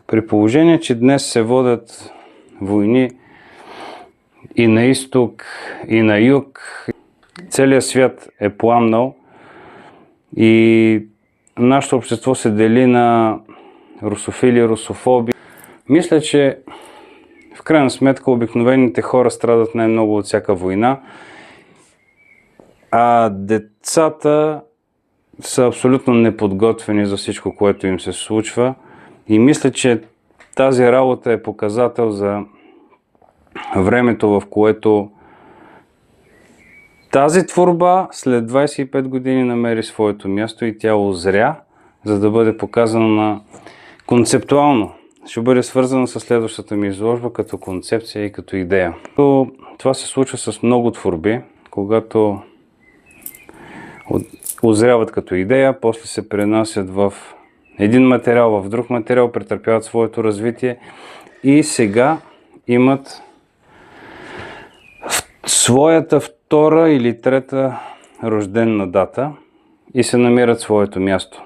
При положение, че днес се водят войни и на изток, и на юг, целият свят е пламнал и нашето общество се дели на русофили, русофоби. Мисля, че в крайна сметка обикновените хора страдат най-много от всяка война, а децата са абсолютно неподготвени за всичко, което им се случва. И мисля, че тази работа е показател за времето, в което тази творба след 25 години намери своето място и тя озря, за да бъде показана концептуално. Ще бъде свързана с следващата ми изложба като концепция и като идея. Това се случва с много творби, когато озряват като идея, после се пренасят в един материал, в друг материал, претърпяват своето развитие и сега имат своята втора или трета рождена дата и се намират своето място.